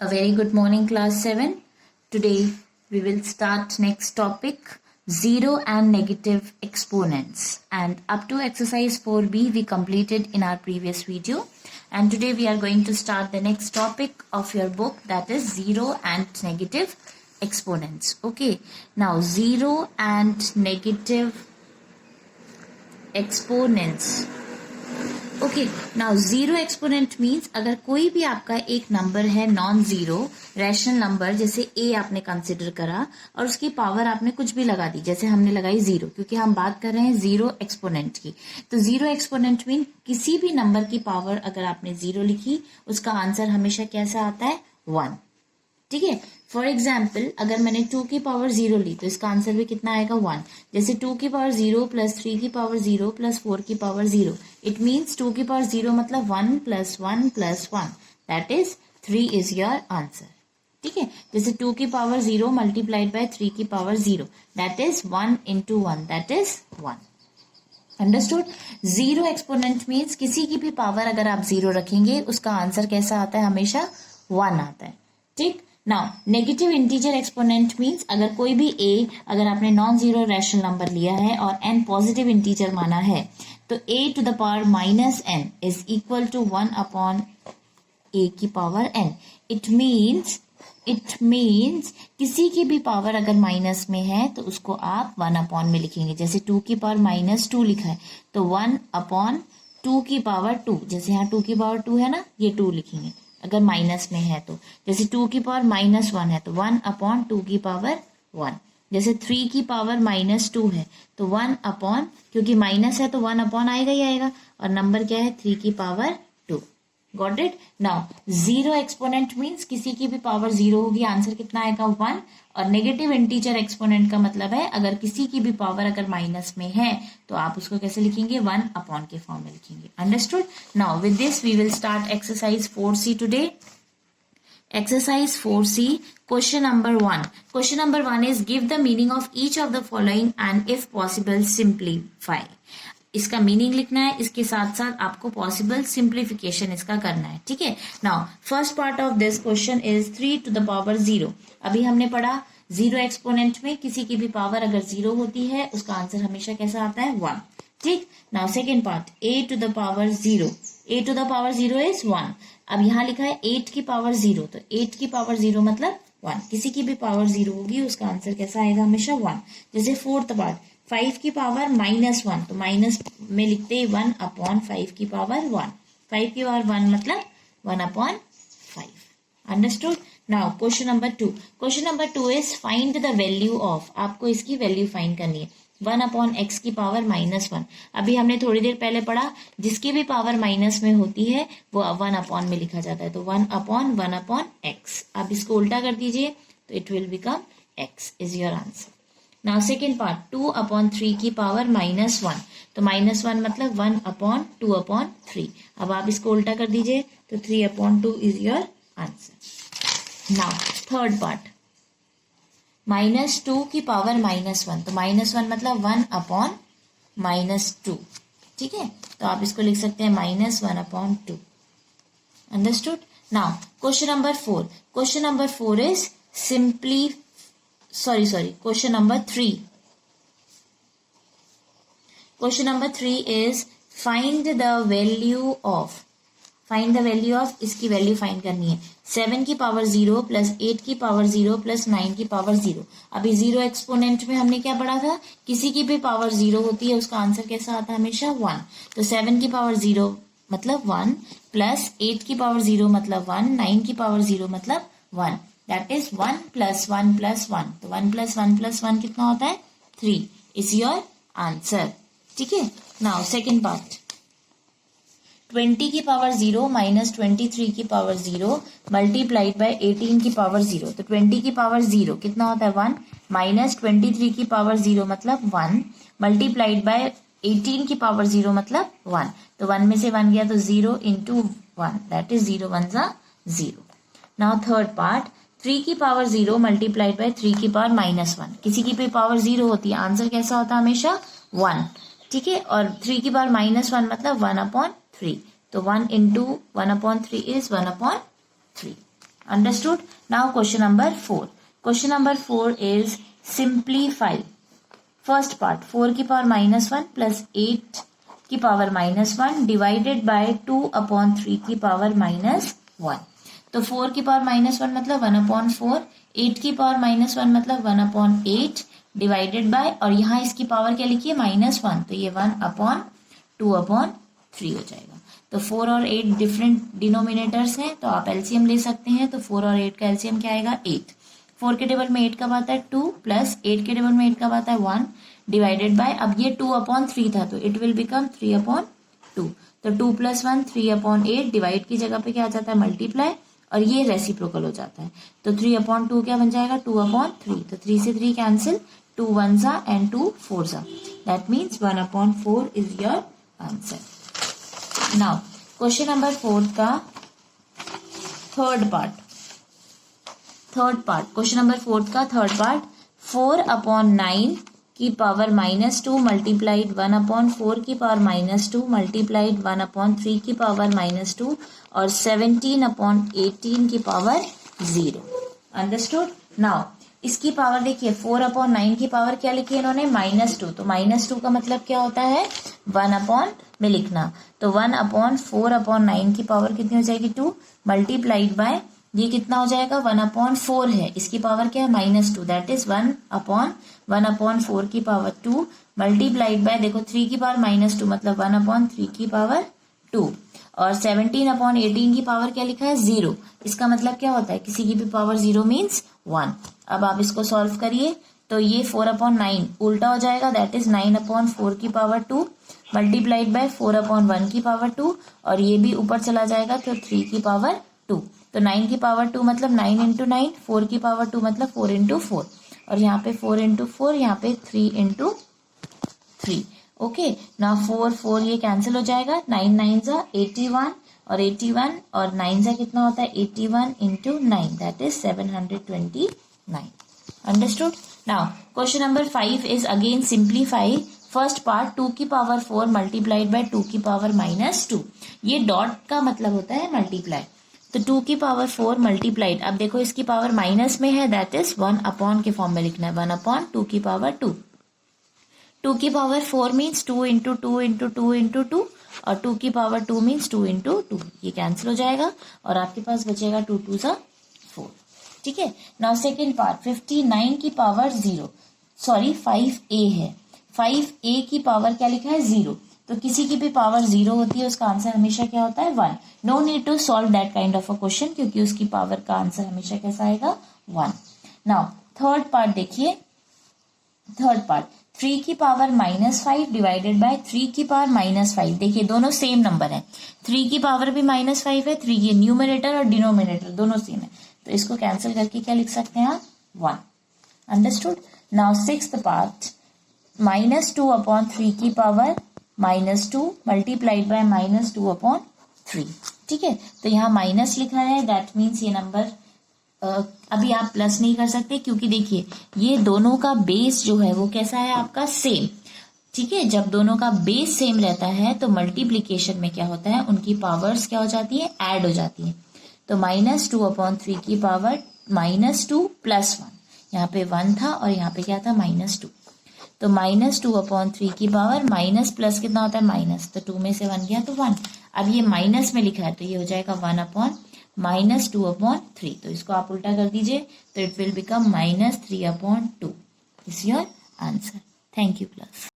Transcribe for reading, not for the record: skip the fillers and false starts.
A very good morning, class 7. Today we will start next topic, zero and negative exponents. And up to exercise 4b we completed in our previous video. And today we are going to start the next topic of your book, that is zero and negative exponents. Okay, now zero and negative exponents. Okay now zero exponent means अगर कोई भी आपका एक number है non zero rational number, जैसे ए आपने consider करा और उसकी पावर आपने कुछ भी लगा दी, जैसे हमने लगाई जीरो, क्योंकि हम बात कर रहे हैं जीरो एक्सपोनेंट की। तो जीरो एक्सपोनेंट मीन किसी भी नंबर की पावर अगर आपने जीरो लिखी उसका आंसर हमेशा कैसा आता है, 1। ठीक है, फॉर एग्जाम्पल अगर मैंने 2 की पावर 0 ली तो इसका आंसर भी कितना आएगा, 1। जैसे 2 की पावर 0 प्लस 3 की पावर 0 प्लस 4 की पावर 0, इट मीन्स 2 की पावर 0 मतलब 1 plus 1 plus 1, that is 3 is your answer. ठीक है, जैसे 2 की पावर 0 मल्टीप्लाइड बाय 3 की power 0, that is 1 into 1, that is 1। Understood? Zero exponent means किसी की भी पावर अगर आप जीरो रखेंगे उसका आंसर कैसा आता है, हमेशा 1 आता है। ठीक, now negative integer exponent means अगर कोई भी ए, अगर आपने नॉन जीरो रैशनल नंबर लिया है और एन पॉजिटिव इंटीजर माना है तो A to the power minus N is equal to 1 upon A की पावर एन। इट मीन्स किसी की भी पावर अगर माइनस में है तो उसको आप 1 अपॉन में लिखेंगे। जैसे 2 की पावर माइनस 2 लिखा है तो 1 अपॉन 2 की पावर 2, जैसे यहाँ 2 की पावर 2 है ना, ये 2 लिखेंगे अगर माइनस में है तो। जैसे 2 की पावर माइनस 1 है तो 1 अपॉन 2 की पावर 1। जैसे 3 की पावर माइनस 2 है तो 1 अपॉन, क्योंकि माइनस है तो 1 अपॉन आएगा ही आएगा, और नंबर क्या है, 3 की power 2। Got it? Now zero exponent means किसी की भी पावर जीरो होगी, आंसर कितना आएगा, 1। और नेगेटिव इंटीजर एक्सपोनेंट का मतलब है अगर किसी की भी पावर अगर माइनस में है तो आप उसको कैसे लिखेंगे, 1 अपॉन के फॉर्म में लिखेंगे। Understood? Now with this we will start exercise 4C today. Exercise 4C, question number 1. Question number 1 is give the meaning of each of the following and if possible simplify. इसका meaning लिखना है, इसके साथ साथ आपको possible simplification इसका करना है। ठीक है, now first part of this question is 3 to the power 0। अभी हमने पढ़ा जीरो एक्सपोनेंट में किसी की भी पावर अगर 0 होती है उसका आंसर हमेशा कैसा आता है, 1। ठीक, now second part, a to the power 0। a to the power 0 is 1। अब यहाँ लिखा है 8 की पावर 0, तो 8 की पावर 0 मतलब 1। किसी की भी पावर 0 होगी उसका आंसर कैसा आएगा, हमेशा 1। जैसे फोर्थ पार्ट, 5 की पावर माइनस 1, तो माइनस में लिखते हैं 1 अपॉन 5 की पावर 1। 5 की पावर 1 मतलब 1 upon 5। Understood? Now question number 2। Question number 2 is find the value of, आपको इसकी वैल्यू फाइंड करनी है, 1 अपॉन एक्स की पावर -1। अभी हमने थोड़ी देर पहले पढ़ा जिसकी भी पावर माइनस में होती है वो 1 अपॉन में लिखा जाता है, तो 1 अपॉन एक्स। आप इसको उल्टा कर दीजिए तो it will become x is your answer. Now second part, 2 upon 3 की पावर -1, तो -1 मतलब 1 अपॉन 2 अपॉन 3। अब आप इसको उल्टा कर दीजिए तो 3 upon 2 is your answer. Now third part, -2 की पावर -1, तो -1 मतलब 1 अपॉन -2। ठीक है, तो आप इसको लिख सकते हैं -1 upon 2। Understood? Now question number 4। Question number 4 is question number 3। Question number 3 is find the value of, इसकी वैल्यू फाइंड करनी है। 7 की पावर 0 प्लस 8 की पावर 0 प्लस 9 की पावर 0। अभी जीरो एक्सपोनेंट में हमने क्या पढ़ा था, किसी की भी पावर 0 होती है उसका आंसर कैसा आता है, हमेशा 1। तो 7 की पावर 0 मतलब 1 प्लस 8 की पावर 0 मतलब 1, 9 की पावर 0 मतलब 1, दैट इज 1 प्लस 1 प्लस 1। तो 1 प्लस 1 प्लस 1 कितना होता है, 3 इज योर आंसर। ठीक है, नाउ सेकेंड पार्ट, 20 की पावर 0 माइनस 23 की पावर 0 मल्टीप्लाइड बाय 18 की पावर 0। तो 20 की पावर 0 कितना होता है, 1, माइनस 23 की पावर 0 मतलब 1, मल्टीप्लाइड बाय 18 की पावर 0 मतलब 1। तो 1 में से 1 गया तो 0 इंटू 1, दैट इज 0 1 ज़ा 0। नाउ थर्ड पार्ट, 3 की पावर 0 मल्टीप्लाइड बाय 3 की पावर -1। किसी की भी पावर 0 होती है, आंसर कैसा होता है, हमेशा 1। ठीक है, और 3 की पावर -1 मतलब 1 अपॉन 3, तो 1 into 1 upon 3 is 1 upon 3। Understood. Now question number 4. Question number 4 is simplify. First part 4 की पावर -1 प्लस 8 की पावर -1 डिवाइडेड बाय 2 अपॉन 3 की पावर -1. तो 4 की पावर -1 मतलब 1/4, 8 की पावर -1 मतलब 1/8 डिवाइडेड बाय, और यहाँ इसकी पावर क्या लिखी है -1, तो ये 1/2/3 हो जाएगा. तो 4 और 8 डिफरेंट डिनोमिनेटर्स हैं, तो आप एलसीएम ले सकते हैं. तो 4 और 8 का एलसीएम क्या आएगा 8. 4 के टेबल में 8 कब आता है 2, प्लस 8 के टेबल में 8 कब आता है 1 डिवाइडेड बाय, अब ये 2/3 था तो इट विल बिकम 3/2. तो 2 + 1 3/8, डिवाइड की जगह पे क्या आ जाता है मल्टीप्लाई, और ये रेसिप्रोकल हो जाता है. तो 3/2 क्या बन जाएगा 2/3. तो 3 से 3 cancel, 2 1s and 2 4s. That means 1/4 is your answer. Now question number 4 का थर्ड पार्ट. क्वेश्चन नंबर 4 का थर्ड पार्ट. 4/9 की पावर -2 मल्टीप्लाइड 1/4 की पावर -2 मल्टीप्लाइड 1/3 की पावर -2 और 17/18 की पावर 0. अंडरस्टूड. नाउ इसकी पावर देखिए 4/9 की पावर क्या लिखी है इन्होंने -2. तो -2 का मतलब क्या होता है 1 में लिखना. तो 1/4/9 की पावर कितनी हो जाएगी 2 मल्टीप्लाइड बाय, ये कितना हो जाएगा 1/4 है, इसकी पावर क्या है -2, दैट इज 1/4 की पावर 2 मल्टीप्लाइड बाय, देखो 3 की पावर -2 मतलब 1/3 की पावर 2, और 17/18 की पावर क्या लिखा है 0. इसका मतलब क्या होता है किसी की भी पावर 0 मीन्स 1. अब आप इसको सॉल्व करिए तो ये 4/9 उल्टा हो जाएगा, दैट इज 9/4 की पावर 2 मल्टीप्लाइड बाय 4/1 की पावर 2, और ये भी ऊपर चला जाएगा तो 3 की पावर 2. तो 9 की पावर 2 मतलब 9 × 9, 4 की पावर 2 मतलब 4 × 4, और यहाँ पे 4 × 4, यहाँ पे 3 × 3. ओके. ना 4 4 ये कैंसिल हो जाएगा, 9 9s 81, और 81 और 9s कितना होता है 81 × 9, that is 729. Understood. Now question number 5 is again simplify. First part 2 की पावर 4 मल्टीप्लाइड बाय 2 की पावर -2. ये डॉट का मतलब होता है मल्टीप्लाई. तो 2 की पावर 4 मल्टीप्लाइड, अब देखो इसकी पावर माइनस में है, दैट इज 1 के फॉर्म में लिखना है 1/2 की पावर 2. 2 की पावर 4 मीन्स 2 × 2 × 2 × 2, और 2 की पावर 2 मीन्स 2 × 2. ये कैंसिल हो जाएगा और आपके पास बचेगा 2 2s 4. ठीक है. नाउ सेकेंड पार्ट 59 की पावर 0, सॉरी 5a है. 5a की पावर क्या लिखा है 0. तो किसी की भी पावर 0 होती है उसका आंसर हमेशा क्या होता है 1. No need to solve that kind of a question, क्योंकि उसकी पावर का आंसर हमेशा कैसा आएगा 1. नाउ थर्ड पार्ट देखिए. थर्ड पार्ट 3 की पावर -5 डिवाइडेड बाय 3 की पावर -5. देखिए दोनों सेम नंबर है, 3 की पावर भी -5 है, 3 की न्यूमरेटर और डिनोमिनेटर दोनों सेम है, तो इसको कैंसिल करके क्या लिख सकते हैं आप 1. अंडरस्टूड. नाउ सिक्स्थ पार्ट -2/3 की पावर -2 मल्टीप्लाइड बाय -2/3. ठीक है. तो यहाँ माइनस लिखा है, दैट मीन्स ये नंबर अभी आप प्लस नहीं कर सकते, क्योंकि देखिए ये दोनों का बेस जो है वो कैसा है आपका सेम. ठीक है. जब दोनों का बेस सेम रहता है तो मल्टीप्लीकेशन में क्या होता है उनकी पावर्स क्या हो जाती है ऐड हो जाती है. तो -2/3 की पावर -2 + 1, यहाँ पे 1 था और यहाँ पे क्या था -2. तो -2/3 की पावर माइनस प्लस कितना होता है माइनस, तो 2 में से 1 गया तो 1. अब ये माइनस में लिखा है तो ये हो जाएगा 1/-2/3. तो इसको आप उल्टा कर दीजिए तो it will become -3/2. Is your answer. Thank you class.